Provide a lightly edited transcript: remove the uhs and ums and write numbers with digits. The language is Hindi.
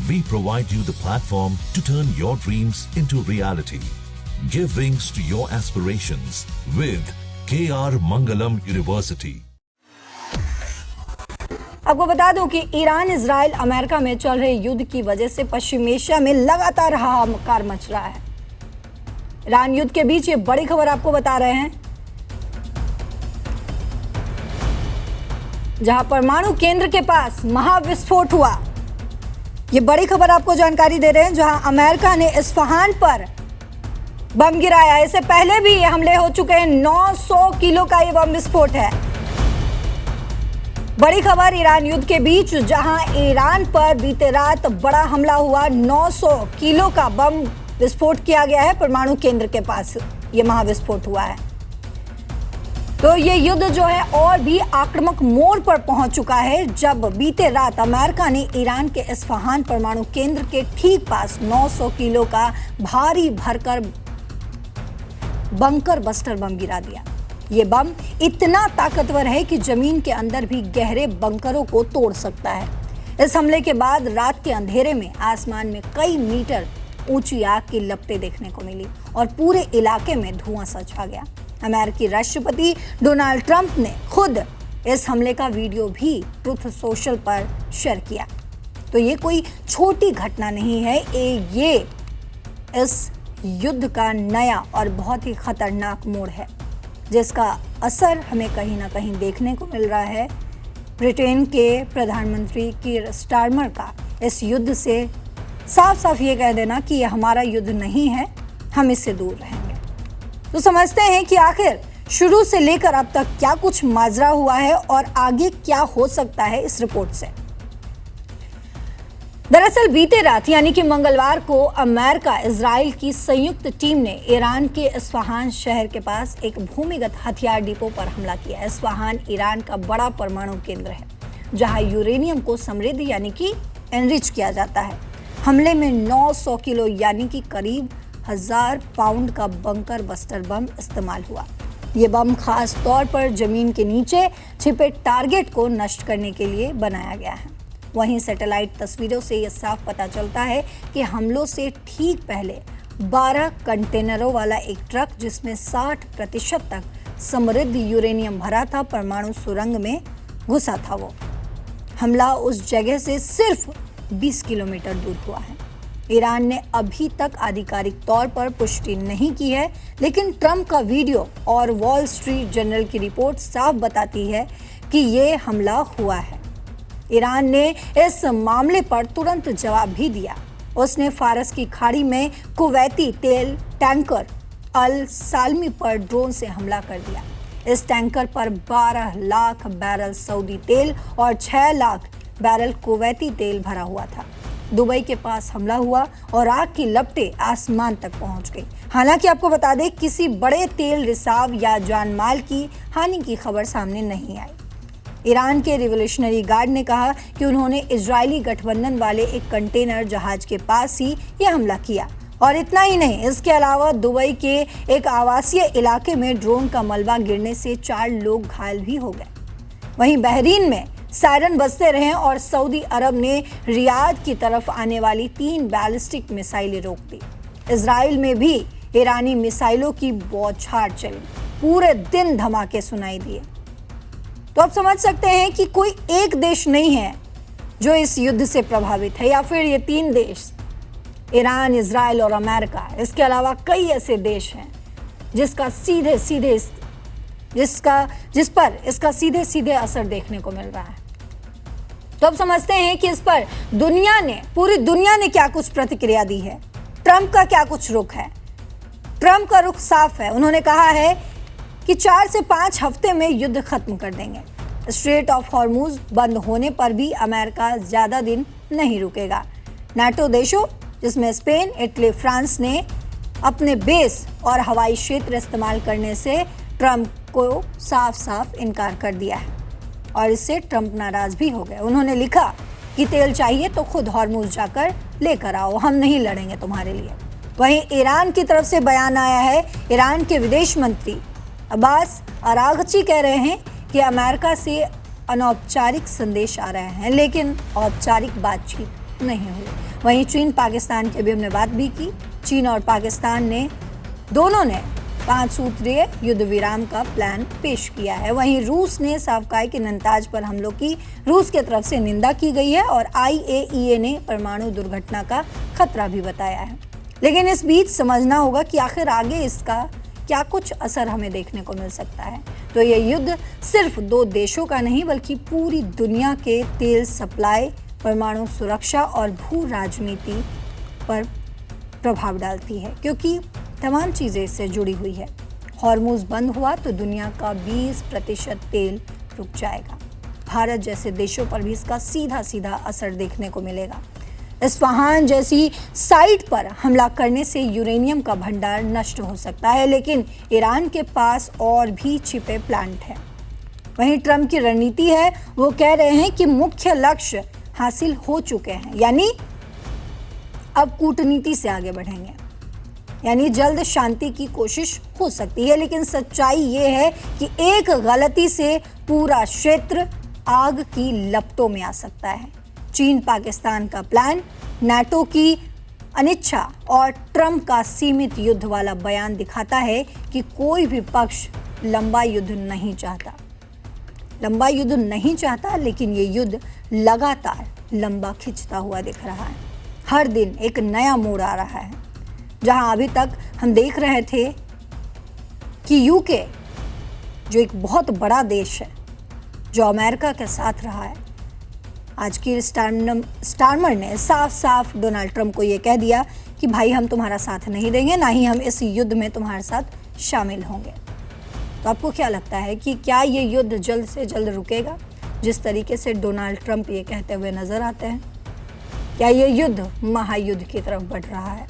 We provide you the platform to turn your dreams into reality. Give wings to your aspirations with KR Mangalam University. आपको बता दूं कि ईरान, इजराइल, अमेरिका में चल रहे युद्ध की वजह से पश्चिम एशिया में लगातार हाहाकार मच रहा है। ईरान युद्ध के बीच ये बड़ी खबर आपको बता रहे हैं, जहां परमाणु केंद्र के पास महाविस्फोट हुआ। ये बड़ी खबर आपको जानकारी दे रहे हैं, जहां अमेरिका ने इस्फहान पर बम गिराया। इससे पहले भी ये हमले हो चुके हैं। 900 किलो का ये बम विस्फोट है। बड़ी खबर ईरान युद्ध के बीच, जहां ईरान पर बीते रात बड़ा हमला हुआ। 900 किलो का बम विस्फोट किया गया है। परमाणु केंद्र के पास ये महाविस्फोट हुआ है। तो ये युद्ध जो है और भी आक्रामक मोड़ पर पहुंच चुका है, जब बीते रात अमेरिका ने ईरान के इस्फहान परमाणु केंद्र के ठीक पास 900 किलो का भारी भरकर बंकर बस्टर बम गिरा दिया। ये बम इतना ताकतवर है कि जमीन के अंदर भी गहरे बंकरों को तोड़ सकता है। इस हमले के बाद रात के अंधेरे में आसमान में कई मीटर ऊंची आग की लपटें देखने को मिली और पूरे इलाके में धुआं सा छा गया। अमेरिकी राष्ट्रपति डोनाल्ड ट्रंप ने खुद इस हमले का वीडियो भी ट्रुथ सोशल पर शेयर किया। तो ये कोई छोटी घटना नहीं है, ये इस युद्ध का नया और बहुत ही खतरनाक मोड़ है, जिसका असर हमें कहीं ना कहीं देखने को मिल रहा है। ब्रिटेन के प्रधानमंत्री कीर स्टारमर का इस युद्ध से साफ साफ ये कह देना कि ये हमारा युद्ध नहीं है, हम इससे दूर रहेंगे। तो समझते हैं कि आखिर शुरू से लेकर अब तक क्या कुछ माजरा हुआ है और आगे क्या हो सकता है इस रिपोर्ट से। दरअसल बीते रात यानी कि मंगलवार को अमेरिका इजराइल की संयुक्त टीम ने ईरान के इस्फहान शहर के पास एक भूमिगत हथियार डिपो पर हमला किया। इस्फहान ईरान का बड़ा परमाणु केंद्र है, जहां यूरेनियम को समृद्ध यानी कि एनरिच किया जाता है। हमले में 900 किलो यानी कि करीब 1000 पाउंड का बंकर बस्टर बम इस्तेमाल हुआ। ये बम खास तौर पर जमीन के नीचे छिपे टारगेट को नष्ट करने के लिए बनाया गया है। वहीं सैटेलाइट तस्वीरों से यह साफ पता चलता है कि हमलों से ठीक पहले 12 कंटेनरों वाला एक ट्रक, जिसमें 60% तक समृद्ध यूरेनियम भरा था, परमाणु सुरंग में घुसा था। वो हमला उस जगह से सिर्फ 20 किलोमीटर दूर हुआ है। ईरान ने अभी तक आधिकारिक तौर पर पुष्टि नहीं की है, लेकिन ट्रंप का वीडियो और वॉल स्ट्रीट जर्नल की रिपोर्ट साफ बताती है कि ये हमला हुआ है। ईरान ने इस मामले पर तुरंत जवाब भी दिया। उसने फारस की खाड़ी में कुवैती तेल टैंकर अल सालमी पर ड्रोन से हमला कर दिया। इस टैंकर पर 12 लाख बैरल सऊदी तेल और 6 लाख बैरल कुवैती तेल भरा हुआ था। दुबई के पास हमला हुआ और आग की लपटें आसमान तक पहुंच गई। हालांकि आपको बता दें, किसी बड़े तेल रिसाव या जानमाल की हानि की खबर सामने नहीं आई। ईरान के रिवोल्यूशनरी गार्ड ने कहा कि उन्होंने इजरायली गठबंधन वाले एक कंटेनर जहाज के पास ही यह हमला किया। और इतना ही नहीं, इसके अलावा दुबई के एक आवासीय इलाके में ड्रोन का मलबा गिरने से 4 लोग घायल भी हो गए। वहीं बहरीन में सायरन बजते रहे और सऊदी अरब ने रियाद की तरफ आने वाली 3 बैलिस्टिक मिसाइलें रोक दी। इजराइल में भी ईरानी मिसाइलों की बौछार चली। पूरे दिन धमाके सुनाई दिए। तो आप समझ सकते हैं कि कोई एक देश नहीं है जो इस युद्ध से प्रभावित है, या फिर ये 3 देश, ईरान, इजराइल और अमेरिका। इसके अलावा कई ऐसे देश हैं जिस पर इसका सीधे सीधे असर देखने को मिल रहा है। तो अब समझते हैं कि इस पर पूरी दुनिया ने क्या कुछ प्रतिक्रिया दी है। ट्रंप का क्या कुछ रुख है। ट्रंप का रुख साफ है। उन्होंने कहा है कि 4 से 5 हफ्ते में युद्ध खत्म कर देंगे। स्ट्रेट ऑफ हॉर्मुज बंद होने पर भी अमेरिका ज्यादा दिन नहीं रुकेगा। नाटो देशों, जिसमें स्पेन, इटली, फ्रांस ने अपने बेस और हवाई क्षेत्र इस्तेमाल करने से ट्रंप को साफ साफ इनकार कर दिया है और इससे ट्रंप नाराज भी हो गए। उन्होंने लिखा कि तेल चाहिए तो खुद हॉर्मुज जाकर लेकर आओ, हम नहीं लड़ेंगे तुम्हारे लिए। वहीं ईरान की तरफ से बयान आया है। ईरान के विदेश मंत्री अब्बास अरागची कह रहे हैं कि अमेरिका से अनौपचारिक संदेश आ रहे हैं, लेकिन औपचारिक बातचीत नहीं हुई। वहीं चीन पाकिस्तान की अभी हमने बात भी की। चीन और पाकिस्तान ने दोनों ने 5 सूत्रीय युद्ध विराम का प्लान पेश किया है। वहीं रूस ने साफ कहा है कि नंताज पर हमलों की रूस की तरफ से निंदा की गई है और IAEA ने परमाणु दुर्घटना का खतरा भी बताया है। लेकिन इस बीच समझना होगा कि आखिर आगे इसका क्या कुछ असर हमें देखने को मिल सकता है। तो ये युद्ध सिर्फ 2 देशों का नहीं बल्कि पूरी दुनिया के तेल सप्लाई, परमाणु सुरक्षा और भू राजनीति पर प्रभाव डालती है, क्योंकि तमाम चीज़ें इससे जुड़ी हुई है। हॉर्मुज़ बंद हुआ तो दुनिया का 20% तेल रुक जाएगा। भारत जैसे देशों पर भी इसका सीधा सीधा असर देखने को मिलेगा। इस्फहान जैसी साइट पर हमला करने से यूरेनियम का भंडार नष्ट हो सकता है, लेकिन ईरान के पास और भी छिपे प्लांट हैं। वहीं ट्रंप की रणनीति है, वो कह रहे हैं कि मुख्य लक्ष्य हासिल हो चुके हैं, यानी अब कूटनीति से आगे बढ़ेंगे, यानी जल्द शांति की कोशिश हो सकती है। लेकिन सच्चाई ये है कि एक गलती से पूरा क्षेत्र आग की लपटों में आ सकता है। चीन पाकिस्तान का प्लान, नाटो की अनिच्छा और ट्रंप का सीमित युद्ध वाला बयान दिखाता है कि कोई भी पक्ष लंबा युद्ध नहीं चाहता, लेकिन ये युद्ध लगातार लंबा खिंचता हुआ दिख रहा है। हर दिन एक नया मोड़ आ रहा है। जहां अभी तक हम देख रहे थे कि यूके, जो एक बहुत बड़ा देश है, जो अमेरिका के साथ रहा है, आज की स्टारमर ने साफ साफ डोनाल्ड ट्रंप को ये कह दिया कि भाई हम तुम्हारा साथ नहीं देंगे, ना ही हम इस युद्ध में तुम्हारे साथ शामिल होंगे। तो आपको क्या लगता है कि क्या ये युद्ध जल्द से जल्द रुकेगा, जिस तरीके से डोनाल्ड ट्रंप ये कहते हुए नजर आते हैं? क्या ये युद्ध महायुद्ध की तरफ बढ़ रहा है?